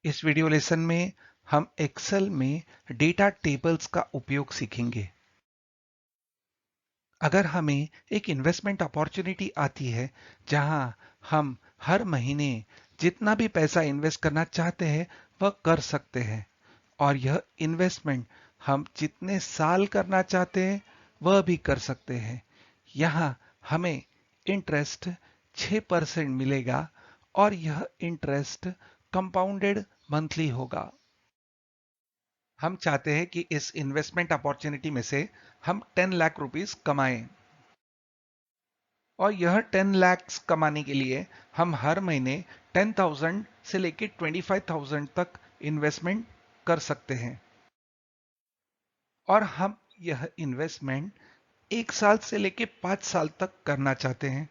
इस video lesson में हम एक्सेल में डेटा टेबल्स का उपयोग सीखेंगे। अगर हमें एक इन्वेस्टमेंट अपॉर्चुनिटी आती है जहां हम हर महीने जितना भी पैसा इन्वेस्ट करना चाहते हैं वह कर सकते हैं और यह इन्वेस्टमेंट हम जितने साल करना चाहते हैं वह भी कर सकते हैं। यहाँ हमें इंटरेस्ट 6% मिलेगा और यह इंटरेस्ट कंपाउंडेड मंथली होगा। हम चाहते हैं कि इस इन्वेस्टमेंट अपॉर्चुनिटी में से हम 10 लाख रुपीस कमाएं और यह 10 लाख कमाने के लिए हम हर महीने 10,000 से लेकर 25,000 तक इन्वेस्टमेंट कर सकते हैं और हम यह इन्वेस्टमेंट 1 साल से लेकर 5 साल तक करना चाहते हैं।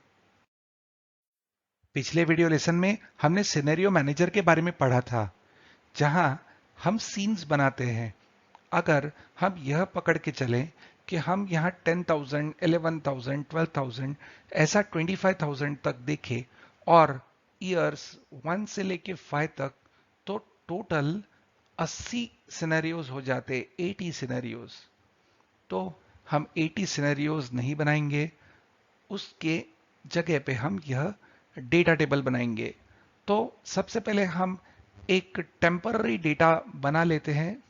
पिछले वीडियो लेसन में हमने सिनेरियो मैनेजर के बारे में पढ़ा था जहां हम सीन्स बनाते हैं। अगर हम यह पकड़ के चलें कि हम यहाँ 10,000, 11,000, 12,000 ऐसा 25,000 तक देखें और ईयर्स 1 से लेके 5 तक, तो टोटल 80 सिनेरियोज हो जाते, 80 सिनेरियोज। तो हम 80 सिनेरियोज नहीं बनाएंगे, उसके जगह पे हम यह डेटा टेबल बनाएंगे। तो सबसे पहले हम एक टेम्पररी डेटा बना लेते हैं।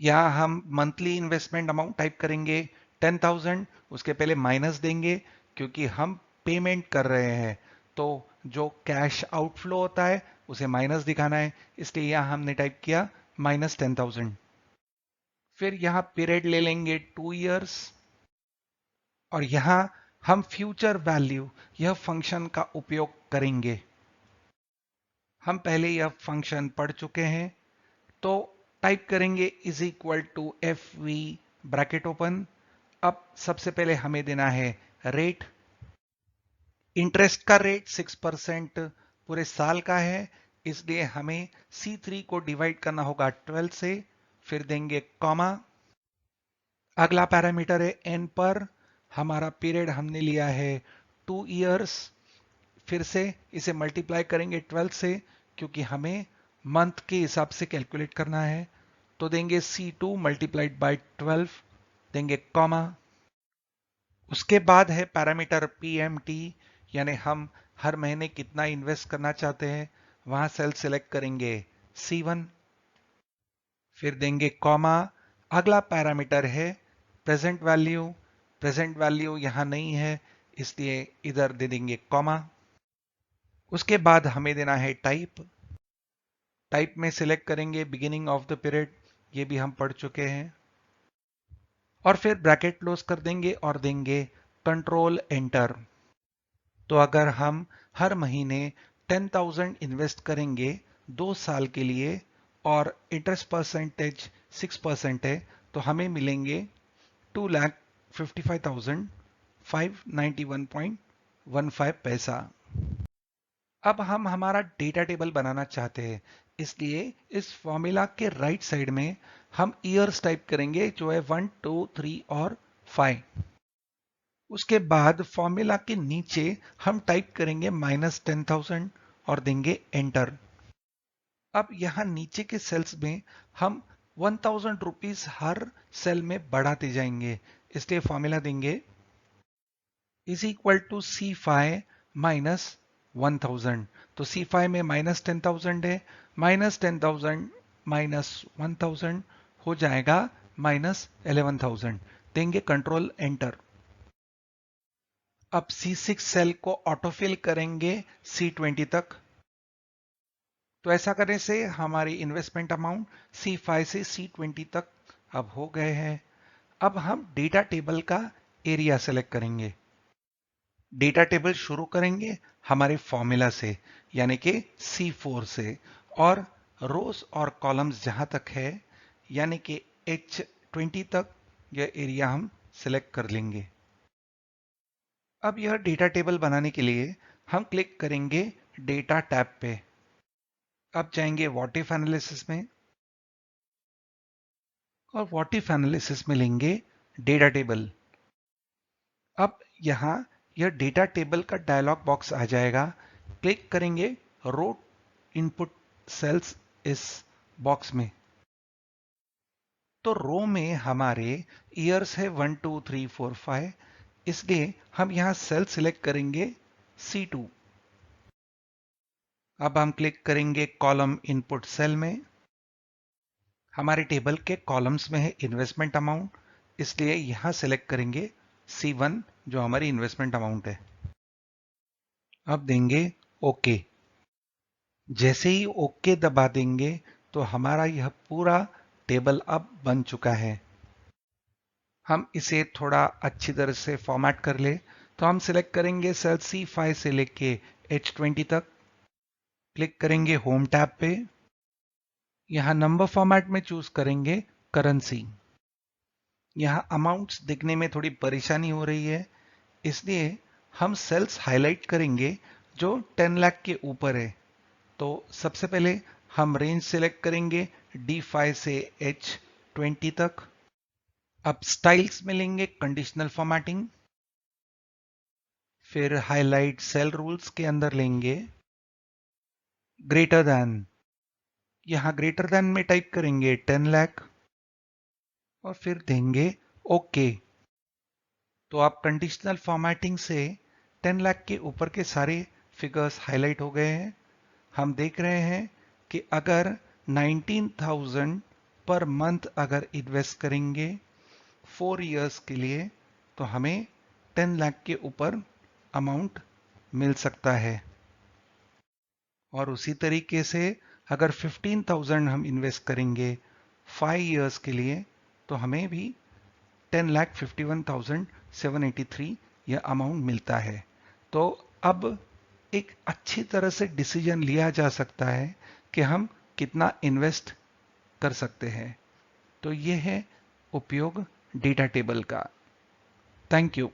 यहाँ हम मंथली इन्वेस्टमेंट अमाउंट टाइप करेंगे 10,000, उसके पहले माइनस देंगे क्योंकि हम पेमेंट कर रहे हैं, तो जो कैश आउटफ्लो होता है उसे माइनस दिखाना है, इसलिए यहाँ हमने टाइप किया -10,000। फिर यहाँ पीरियड ले लेंगे 2 इयर्स और यहाँ हम फ्यूचर वैल्यू यह फंक्शन का उपयोग करेंगे। हम पहले यह फंक्शन पढ़ चुके हैं, तो टाइप करेंगे is equal to F V bracket open. अब सबसे पहले हमें देना है रेट। इंटरेस्ट का रेट 6% पूरे साल का है, इसलिए हमें C3 को डिवाइड करना होगा 12 से। फिर देंगे कॉमा। अगला पैरामीटर है एन पर। हमारा पीरियड हमने लिया है 2 इयर्स। फिर से इसे मल्टीप्लाई करेंगे 12 से क्योंकि हमें मंथ के हिसाब से कैलकुलेट करना है, तो देंगे C2 मल्टीप्लाइड बाय 12, देंगे कॉमा। उसके बाद है पैरामीटर PMT, यानी हम हर महीने कितना इन्वेस्ट करना चाहते हैं, वहां सेल सिलेक्ट करेंगे C1, फिर देंगे कॉमा। अगला पैरामीटर है प्रेजेंट वैल्यू। प्रेजेंट वैल्यू यहां नहीं है, इसलिए इधर दे देंगे कॉमा। उसके बाद हमें देना है टाइप। टाइप में सिलेक्ट करेंगे बिगिनिंग ऑफ द पीरियड, ये भी हम पढ़ चुके हैं, और फिर ब्रैकेट क्लोज कर देंगे और देंगे कंट्रोल एंटर। तो अगर हम हर महीने 10,000 इन्वेस्ट करेंगे 2 साल के लिए और इंटरेस्ट परसेंटेज 6% है, तो हमें मिलेंगे 2,55,591.15 पैसा। अब हम हमारा डेटा टेबल बनाना चाहते हैं, इसलिए इस फॉर्मूला के राइट साइड में हम ईयर्स टाइप करेंगे जो है 1, 2, 3 और 5। उसके बाद फॉर्मूला के नीचे हम टाइप करेंगे -10,000 और देंगे एंटर। अब यहां नीचे के सेल्स में हम 1,000 रुपीज हर सेल में बढ़ाते जाएंगे, इसलिए फॉर्मूला देंगे is equal to C5 minus 1,000। तो C5 में -10,000 है, -10,000 माइनस 1,000 हो जाएगा -11,000, देंगे कंट्रोल एंटर। अब C6 सेल को ऑटोफिल करेंगे C20 तक। तो ऐसा करने से हमारी इन्वेस्टमेंट अमाउंट C5 से C20 तक अब हो गए हैं। अब हम डेटा टेबल का एरिया सेलेक्ट करेंगे। डेटा टेबल शुरू करेंगे हमारे फॉर्मूला से, यानी कि C4 से, और रोज और कॉलम्स जहां तक है यानी कि H20 तक यह एरिया हम सिलेक्ट कर लेंगे। अब यह डेटा टेबल बनाने के लिए हम क्लिक करेंगे डेटा टैब पे। अब जाएंगे व्हाट इफ एनालिसिस में और व्हाट इफ एनालिसिस में लेंगे डेटा टेबल। अब यहां यह डेटा टेबल का डायलॉग बॉक्स आ जाएगा। क्लिक करेंगे रो इनपुट सेल्स इस बॉक्स में। तो रो में हमारे ईयर्स है 1 2 3 4 5, इसलिए हम यहां सेल सिलेक्ट करेंगे C2। अब हम क्लिक करेंगे कॉलम इनपुट सेल में। हमारे टेबल के कॉलम्स में है इन्वेस्टमेंट अमाउंट, इसलिए यहां सेलेक्ट करेंगे C1 जो हमारी इन्वेस्टमेंट अमाउंट है। अब देंगे ओके। जैसे ही ओके दबा देंगे तो हमारा यह पूरा टेबल अब बन चुका है। हम इसे थोड़ा अच्छी तरह से फॉर्मेट कर ले तो हम सिलेक्ट करेंगे सेल C5 से लेके H20 तक। क्लिक करेंगे होम टैब पे। यहां नंबर फॉर्मेट में चूज करेंगे करेंसी। यहां अमाउंट्स दिखने में थोड़ी परेशानी हो रही है, इसलिए हम सेल्स हाईलाइट करेंगे जो 10 लाख के ऊपर है। तो सबसे पहले हम रेंज सिलेक्ट करेंगे D5 से H20 तक। अब स्टाइल्स में लेंगे कंडीशनल फॉर्मेटिंग, फिर हाईलाइट सेल रूल्स के अंदर लेंगे ग्रेटर देन। यहां ग्रेटर देन में टाइप करेंगे 10 लाख और फिर देंगे ओके। तो आप कंडीशनल फॉर्मेटिंग से 10 लाख के ऊपर के सारे फिगर्स हाईलाइट हो गए हैं। हम देख रहे हैं कि अगर 19,000 पर मंथ अगर इन्वेस्ट करेंगे 4 इयर्स के लिए तो हमें 10 लाख के ऊपर अमाउंट मिल सकता है। और उसी तरीके से अगर 15,000 हम इन्वेस्ट करेंगे 5 इयर्स के लिए तो हमें भी 10,51,783 यह अमाउंट मिलता है। तो अब एक अच्छी तरह से डिसीजन लिया जा सकता है कि हम कितना इन्वेस्ट कर सकते हैं। तो यह है उपयोग डेटा टेबल का। Thank you.